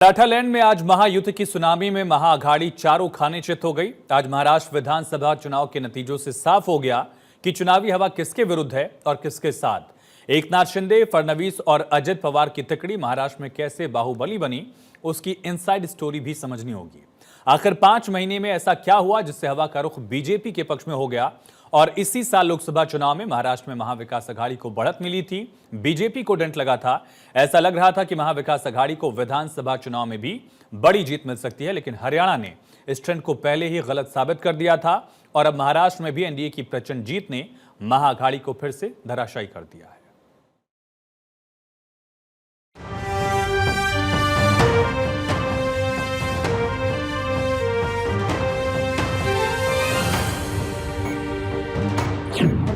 मराठालैंड में आज महायुद्ध की सुनामी में महाअघाड़ी चारों खाने चित हो गई। आज महाराष्ट्र विधानसभा चुनाव के नतीजों से साफ हो गया कि चुनावी हवा किसके विरुद्ध है और किसके साथ। एकनाथ शिंदे, फडणवीस और अजित पवार की तिकड़ी महाराष्ट्र में कैसे बाहुबली बनी, उसकी इनसाइड स्टोरी भी समझनी होगी। आखिर 5 महीने में ऐसा क्या हुआ जिससे हवा का रुख बीजेपी के पक्ष में हो गया और इसी साल लोकसभा चुनाव में महाराष्ट्र में महाविकास अघाड़ी को बढ़त मिली थी, बीजेपी को डंट लगा था। ऐसा लग रहा था कि महाविकास अघाड़ी को विधानसभा चुनाव में भी बड़ी जीत मिल सकती है, लेकिन हरियाणा ने इस ट्रेंड को पहले ही गलत साबित कर दिया था और अब महाराष्ट्र में भी एनडीए की प्रचंड जीत ने महाअघाड़ी को फिर से धराशायी कर दिया है।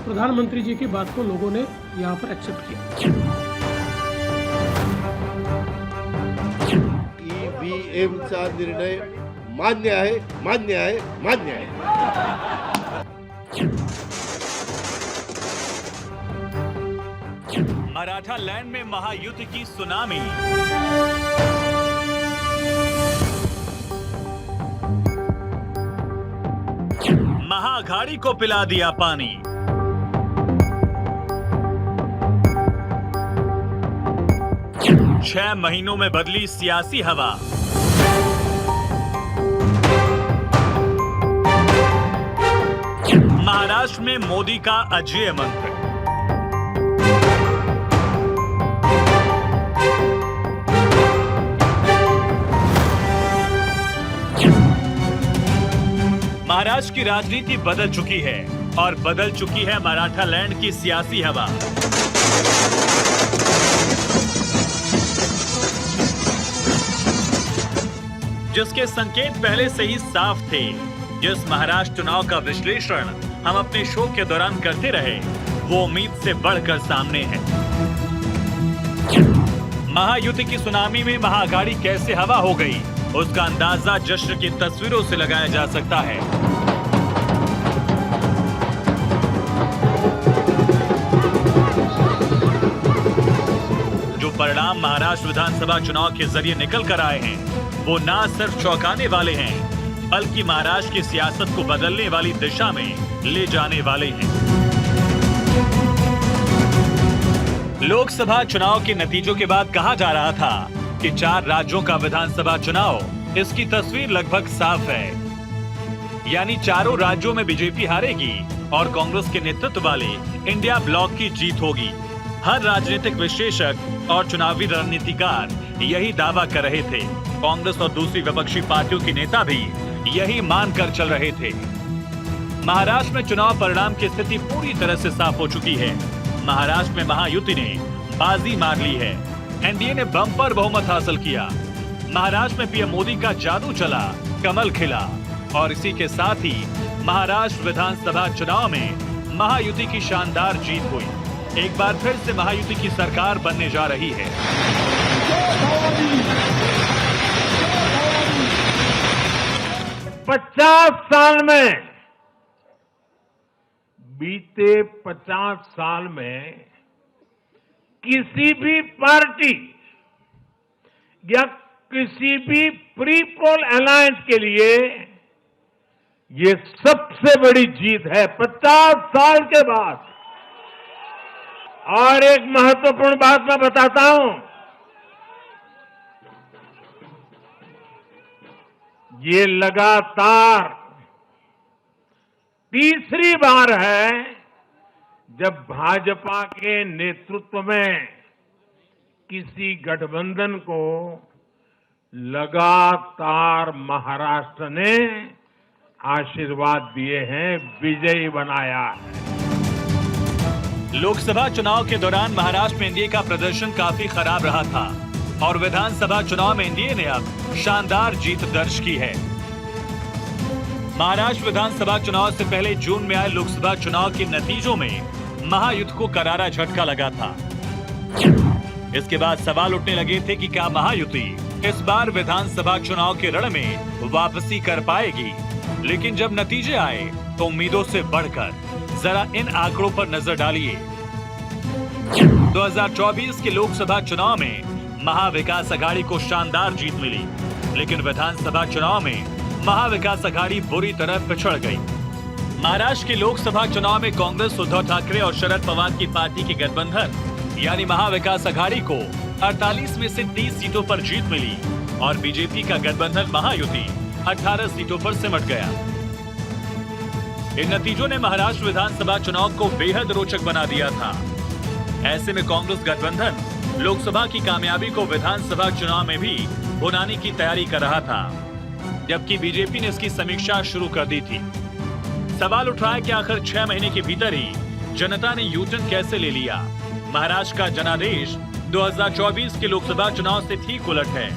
प्रधानमंत्री जी की बात को लोगों ने यहाँ पर एक्सेप्ट किया। ईव्हीएमचा निर्णय मान्य आहे, मान्य आहे, मान्य आहे। मराठालैंड में महायुद्ध की सुनामी। महाअघाड़ी को पिला दिया पानी। छह महीनों में बदली सियासी हवा। महाराष्ट्र में मोदी का अजेय मंत्र। महाराष्ट्र की राजनीति बदल चुकी है और बदल चुकी है मराठालैंड की सियासी हवा। जिसके संकेत पहले से ही साफ थे। जिस महाराष्ट्र चुनाव का विश्लेषण हम अपने शो के दौरान करते रहे, वो उम्मीद से बढ़कर सामने है। महायुद्ध की सुनामी में महाअघाड़ी कैसे हवा हो गई, उसका अंदाजा जश्न की तस्वीरों से लगाया जा सकता है। जो परिणाम महाराष्ट्र विधानसभा चुनाव के जरिए निकल कर आए हैं, वो ना सिर्फ चौंकाने वाले हैं, बल्कि महाराष्ट्र की सियासत को बदलने वाली दिशा में ले जाने वाले हैं। लोकसभा चुनाव के नतीजों के बाद कहा जा रहा था कि 4 राज्यों का विधानसभा चुनाव, इसकी तस्वीर लगभग साफ है। यानी चारों राज्यों में बीजेपी हारेगी और कांग्रेस के नेतृत्व वाले इंडिया ब्लॉक की जीत होगी। हर राजनीतिक विश्लेषक और चुनावी रणनीतिकार यही दावा कर रहे थे। कांग्रेस और दूसरी विपक्षी पार्टियों के नेता भी यही मानकर चल रहे थे। महाराष्ट्र में चुनाव परिणाम की स्थिति पूरी तरह से साफ हो चुकी है। महाराष्ट्र में महायुति ने बाजी मार ली है। एनडीए ने बम्पर बहुमत हासिल किया। महाराष्ट्र में पीएम मोदी का जादू चला, कमल खिला और इसी के साथ ही महाराष्ट्र विधानसभा चुनाव में महायुति की शानदार जीत हुई। एक बार फिर से महायुति की सरकार बनने जा रही है। 50 साल में, बीते 50 साल में किसी भी पार्टी या किसी भी प्री पोल अलायंस के लिए ये सबसे बड़ी जीत है 50 साल के बाद। और एक महत्वपूर्ण बात मैं बताता हूं, ये लगातार तीसरी बार है जब भाजपा के नेतृत्व में किसी गठबंधन को लगातार महाराष्ट्र ने आशीर्वाद दिए हैं, विजयी बनाया है। लोकसभा चुनाव के दौरान महाराष्ट्र में एनडीए का प्रदर्शन काफी खराब रहा था और विधानसभा चुनाव में एनडीए ने अब शानदार जीत दर्ज की है। महाराष्ट्र विधानसभा चुनाव से पहले जून में आए लोकसभा चुनाव के नतीजों में महायुद्ध को करारा झटका लगा था। इसके बाद सवाल उठने लगे थे कि क्या महायुति इस बार विधानसभा चुनाव के रण में वापसी कर पाएगी। लेकिन जब नतीजे आए तो उम्मीदों से बढ़कर जरा इन आंकड़ों पर नजर डालिए। 2024 के लोकसभा चुनाव में महाविकास अघाड़ी को शानदार जीत मिली, लेकिन विधानसभा चुनाव में महाविकास अघाड़ी बुरी तरह पिछड़ गई। महाराष्ट्र के लोकसभा चुनाव में कांग्रेस उद्धव ठाकरे और शरद पवार की पार्टी के गठबंधन यानी महाविकास अघाड़ी को 48 में से 30 सीटों पर जीत मिली और बीजेपी का गठबंधन महायुति 18 सीटों पर सिमट गया। इन नतीजों ने महाराष्ट्र विधानसभा चुनाव को बेहद रोचक बना दिया था। ऐसे में कांग्रेस गठबंधन लोकसभा की कामयाबी को विधानसभा चुनाव में भी भुनाने की तैयारी कर रहा था, जबकि बीजेपी ने इसकी समीक्षा शुरू कर दी थी। सवाल उठ रहा है कि आखिर 6 महीने के भीतर ही जनता ने यूटर्न कैसे ले लिया। महाराष्ट्र का जनादेश 2024 के लोकसभा चुनाव से ठीक उलट है।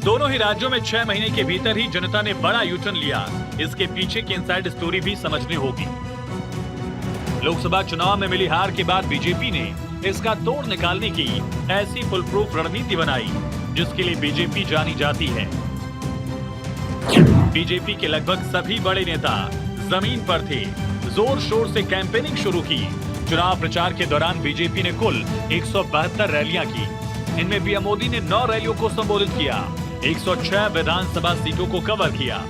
दोनों ही राज्यों में 6 महीने के भीतर ही जनता ने बड़ा यूटर्न लिया। इसके पीछे की इनसाइड स्टोरी भी समझनी होगी। लोकसभा चुनाव में मिली हार के बाद बीजेपी ने इसका तोड़ निकालने की ऐसी फुल प्रूफ रणनीति बनाई जिसके लिए बीजेपी जानी जाती है। बीजेपी के लगभग सभी बड़े नेता जमीन पर थे, जोर शोर से कैंपेनिंग शुरू की। चुनाव प्रचार के दौरान बीजेपी ने कुल 172 रैलियां की। इनमें पीएम मोदी ने 9 रैलियों को संबोधित किया, 106 विधानसभा सीटों को कवर किया,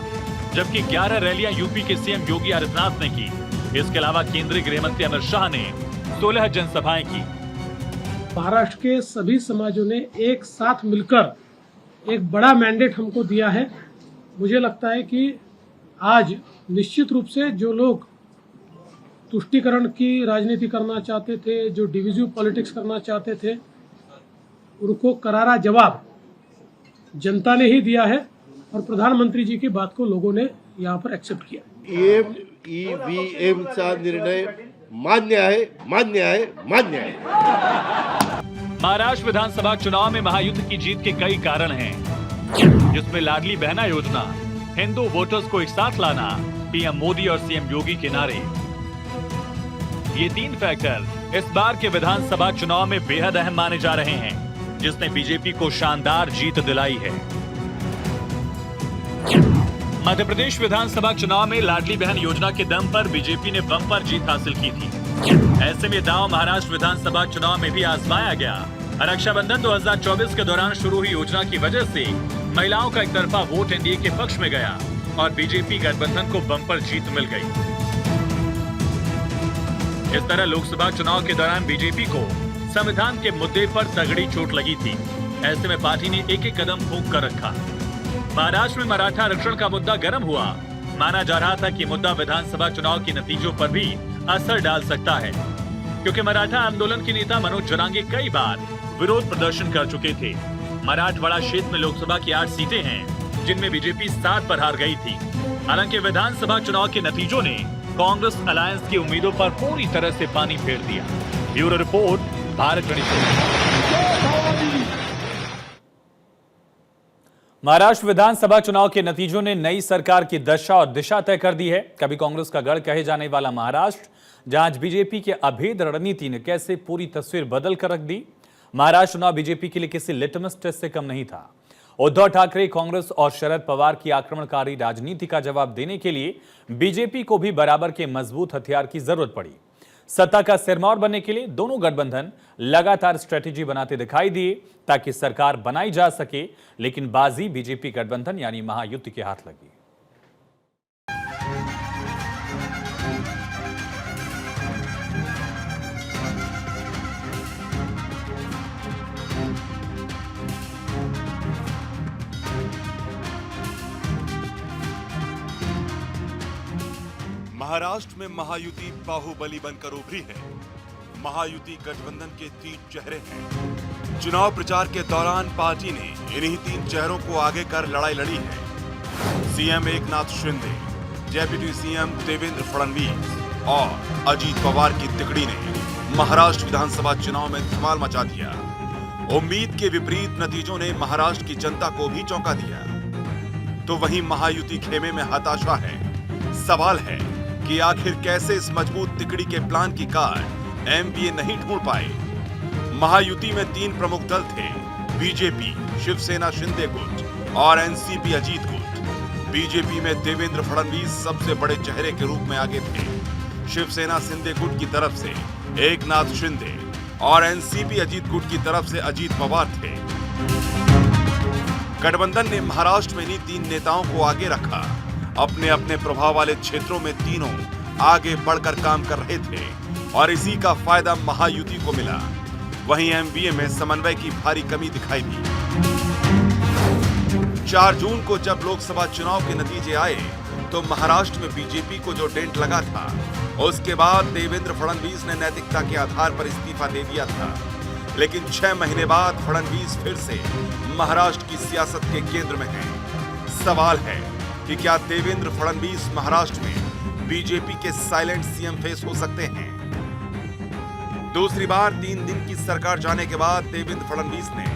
जबकि 11 रैलियां यूपी के सीएम योगी आदित्यनाथ ने की। इसके अलावा केंद्रीय गृह मंत्री अमित शाह ने 16 जनसभाएं की। महाराष्ट्र के सभी समाजों ने एक साथ मिलकर एक बड़ा मैंडेट हमको दिया है। मुझे लगता है कि आज निश्चित रूप से जो लोग तुष्टीकरण की राजनीति करना चाहते थे, जो डिविजिव पॉलिटिक्स करना चाहते थे, उनको करारा जवाब जनता ने ही दिया है और प्रधानमंत्री जी की बात को लोगों ने यहाँ पर एक्सेप्ट किया। EVMचा निर्णय मान्य आहे, मान्य आहे, मान्य आहे। महाराष्ट्र विधानसभा चुनाव में महायुद्ध की जीत के कई कारण हैं, जिसमें लाडली बहना योजना, हिंदू वोटर्स को एक साथ लाना, पीएम मोदी और सीएम योगी के नारे, ये 3 फैक्टर इस बार के विधानसभा चुनाव में बेहद अहम माने जा रहे हैं, जिसने बीजेपी को शानदार जीत दिलाई है। मध्य प्रदेश विधानसभा चुनाव में लाडली बहन योजना के दम पर बीजेपी ने बम्पर जीत हासिल की थी। ऐसे में दांव महाराष्ट्र विधानसभा चुनाव में भी आजमाया गया। रक्षाबंधन 2024 के दौरान शुरू हुई योजना की वजह से महिलाओं का एक तरफा वोट एनडीए के पक्ष में गया और बीजेपी गठबंधन को बम्पर जीत मिल गई। इस तरह लोकसभा चुनाव के दौरान बीजेपी को संविधान के मुद्दे पर तगड़ी चोट लगी थी। ऐसे में पार्टी ने एक एक कदम फूंक कर रखा। महाराष्ट्र में मराठा आरक्षण का मुद्दा गर्म हुआ। माना जा रहा था कि मुद्दा विधानसभा चुनाव के नतीजों पर भी असर डाल सकता है, क्योंकि मराठा आंदोलन के नेता मनोज जरांगे कई बार विरोध प्रदर्शन कर चुके थे। मराठवाड़ा क्षेत्र में लोकसभा की 8 सीटें हैं, जिनमें बीजेपी 7 पर हार गई थी। हालांकि विधानसभा चुनाव के नतीजों ने कांग्रेस अलायंस की उम्मीदों पर पूरी तरह से पानी फेर दिया। Bureau report, Bharat 24। महाराष्ट्र विधानसभा चुनाव के नतीजों ने नई सरकार की दशा और दिशा तय कर दी है। कभी कांग्रेस का गढ़ कहे जाने वाला महाराष्ट्र, जहां आज बीजेपी के अभेद रणनीति ने कैसे पूरी तस्वीर बदल कर रख दी। महाराष्ट्र चुनाव बीजेपी के लिए किसी लिटमस टेस्ट से कम नहीं था। उद्धव ठाकरे, कांग्रेस और शरद पवार की आक्रमणकारी राजनीति का जवाब देने के लिए बीजेपी को भी बराबर के मजबूत हथियार की जरूरत पड़ी। सत्ता का सिरमौर बनने के लिए दोनों गठबंधन लगातार स्ट्रेटेजी बनाते दिखाई दिए ताकि सरकार बनाई जा सके, लेकिन बाजी बीजेपी गठबंधन यानी महायुति के हाथ लगी। महाराष्ट्र में महायुति बाहुबली बनकर उभरी है। महायुति गठबंधन के 3 चेहरे हैं। चुनाव प्रचार के दौरान पार्टी ने इन्हीं 3 चेहरों को आगे कर लड़ाई लड़ी है। CM Eknath Shinde, deputy CM Devendra Fadnavis और अजीत पवार की तिकड़ी ने महाराष्ट्र विधानसभा चुनाव में धमाल मचा दिया। उम्मीद के विपरीत नतीजों ने महाराष्ट्र की जनता को भी चौंका दिया। तो वहीं महायुति खेमे में हताशा है। सवाल है कि आखिर कैसे इस मजबूत तिकड़ी के प्लान की कार एमपीए नहीं ढूंढ पाए। महायुति में 3 प्रमुख दल थे, बीजेपी, शिवसेना शिंदे गुट और एनसीपी अजीत गुट। बीजेपी में देवेंद्र फडणवीस सबसे बड़े चेहरे के रूप में आगे थे। शिवसेना शिंदे गुट की तरफ से एकनाथ शिंदे और एनसीपी अजीत गुट की तरफ से अजीत पवार थे। गठबंधन ने महाराष्ट्र में इन्हीं 3 नेताओं को आगे रखा। अपने अपने प्रभाव वाले क्षेत्रों में तीनों आगे बढ़कर काम कर रहे थे और इसी का फायदा महायुति को मिला। वहीं एमवीए में समन्वय की भारी कमी दिखाई दी। 4 जून को जब लोकसभा चुनाव के नतीजे आए तो महाराष्ट्र में बीजेपी को जो डेंट लगा था, उसके बाद देवेंद्र फडणवीस ने नैतिकता के आधार पर इस्तीफा दे दिया था। लेकिन 6 महीने बाद फडणवीस फिर से महाराष्ट्र की सियासत के केंद्र में हैं। सवाल है कि क्या देवेंद्र फडणवीस महाराष्ट्र में बीजेपी के साइलेंट सीएम फेस हो सकते हैं? दूसरी बार 3 दिन की सरकार जाने के बाद देवेंद्र फडणवीस ने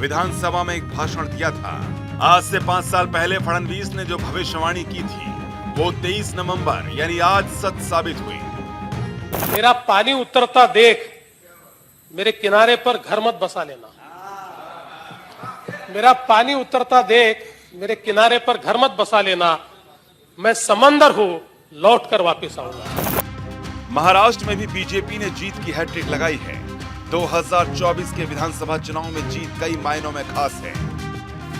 विधानसभा में एक भाषण दिया था। आज से 5 साल पहले फडणवीस ने जो भविष्यवाणी की थी वो 23 नवंबर यानी आज सच साबित हुई। मेरा पानी उतरता देख मेरे किनारे पर घर मत बसा लेना। मेरा पानी उतरता देख मेरे किनारे पर घर मत बसा लेना। मैं समंदर हूं, लौट कर वापिस आऊंगा। महाराष्ट्र में भी बीजेपी ने जीत की हैट्रिक लगाई है। 2024 के विधानसभा चुनाव में जीत कई मायनों में खास है।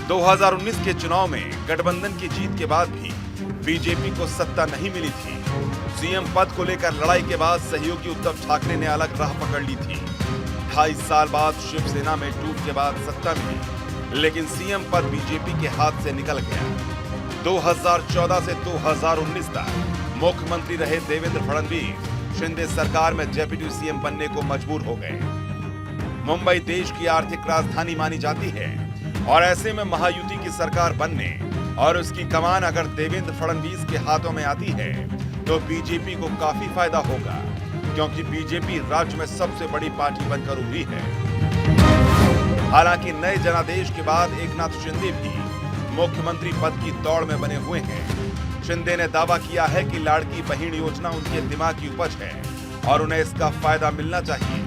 2019 के चुनाव में गठबंधन की जीत के बाद भी बीजेपी को सत्ता नहीं मिली थी। सीएम पद को लेकर लड़ाई के बाद सहयोगी उद्धव ठाकरे ने अलग राह पकड़ ली थी। 28 साल बाद शिवसेना में टूट के बाद सत्ता मिली, लेकिन सीएम पद बीजेपी के हाथ से निकल गया। 2014 से 2019 तक मुख्यमंत्री रहे देवेंद्र फडणवीस शिंदे सरकार में डेप्यूटी सीएम बनने को मजबूर हो गए। मुंबई देश की आर्थिक राजधानी मानी जाती है और ऐसे में महायुति की सरकार बनने और उसकी कमान अगर देवेंद्र फडणवीस के हाथों में आती है तो बीजेपी को काफी फायदा होगा, क्योंकि बीजेपी राज्य में सबसे बड़ी पार्टी बनकर उभरी है। हालांकि नए जनादेश के बाद एकनाथ शिंदे भी मुख्यमंत्री पद की दौड़ में बने हुए हैं। शिंदे ने दावा किया है कि लाड़की बहन योजना उनके दिमाग की उपज है और उन्हें इसका फायदा मिलना चाहिए।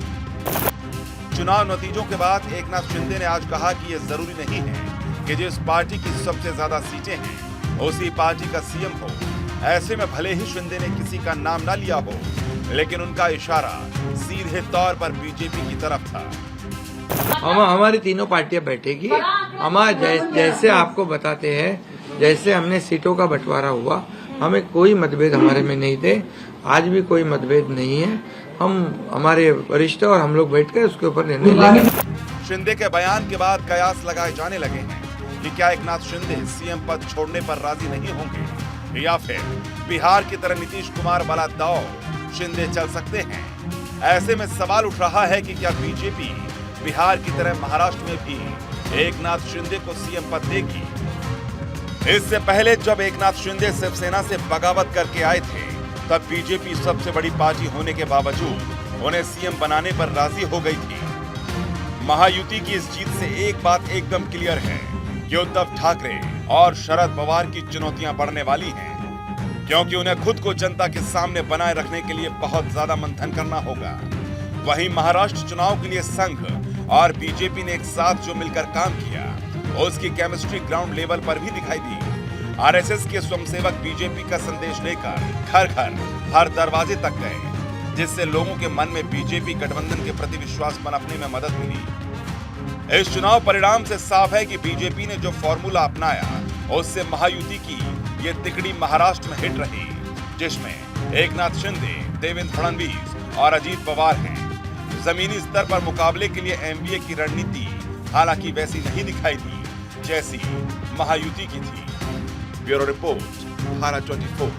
चुनाव नतीजों के बाद एकनाथ शिंदे ने आज कहा कि यह जरूरी नहीं है कि जिस पार्टी की सबसे ज्यादा सीटें हैं उसी पार्टी का सीएम हो। ऐसे में भले ही शिंदे ने किसी का नाम ना लिया हो, लेकिन उनका इशारा सीधे तौर पर बीजेपी की तरफ था। हमारी तीनों पार्टियां बैठेगी। हमारे जैसे आपको बताते हैं, जैसे हमने सीटों का बंटवारा हुआ, हमें कोई मतभेद हमारे में नहीं थे। आज भी कोई मतभेद नहीं है। हम हमारे वरिष्ठ और हम लोग बैठकर उसके ऊपर निर्णय लेंगे। शिंदे के बयान के बाद कयास लगाए जाने लगे हैं कि क्या एकनाथ शिंदे सीएम पद छोड़ने पर राजी नहीं होंगे या फिर बिहार की तरह नीतीश कुमार वाला दांव शिंदे चल सकते हैं। ऐसे में सवाल उठ रहा है कि क्या बीजेपी बिहार की तरह महाराष्ट्र में भी एकनाथ शिंदे को सीएम पद देगी। इससे पहले जब एकनाथ शिंदे शिवसेना से बगावत करके आए थे, तब बीजेपी सबसे बड़ी पार्टी होने के बावजूद उन्हें सीएम बनाने पर राजी हो गई थी। महायुति की इस जीत से एक बात एकदम क्लियर है कि उद्धव ठाकरे और शरद पवार की चुनौतियां बढ़ने वाली हैं, क्योंकि उन्हें खुद को जनता के सामने बनाए रखने के लिए बहुत ज्यादा मंथन करना होगा। वहीं महाराष्ट्र चुनाव के लिए संघ और बीजेपी ने एक साथ जो मिलकर काम किया, उसकी केमिस्ट्री ग्राउंड लेवल पर भी दिखाई दी। आरएसएस के स्वयंसेवक बीजेपी का संदेश लेकर घर घर हर दरवाजे तक गए, जिससे लोगों के मन में बीजेपी गठबंधन के प्रति विश्वास पनपने में मदद मिली। इस चुनाव परिणाम से साफ है कि बीजेपी ने जो फॉर्मूला अपनाया, उससे महायुति की ये तिकड़ी महाराष्ट्र में हिट रही, जिसमें एकनाथ शिंदे, देवेंद्र फडणवीस और अजीत पवार हैं। जमीनी स्तर पर मुकाबले के लिए एमवीए की रणनीति हालांकि वैसी नहीं दिखाई दी जैसी महायुति की थी। Bureau report, Bharat 24।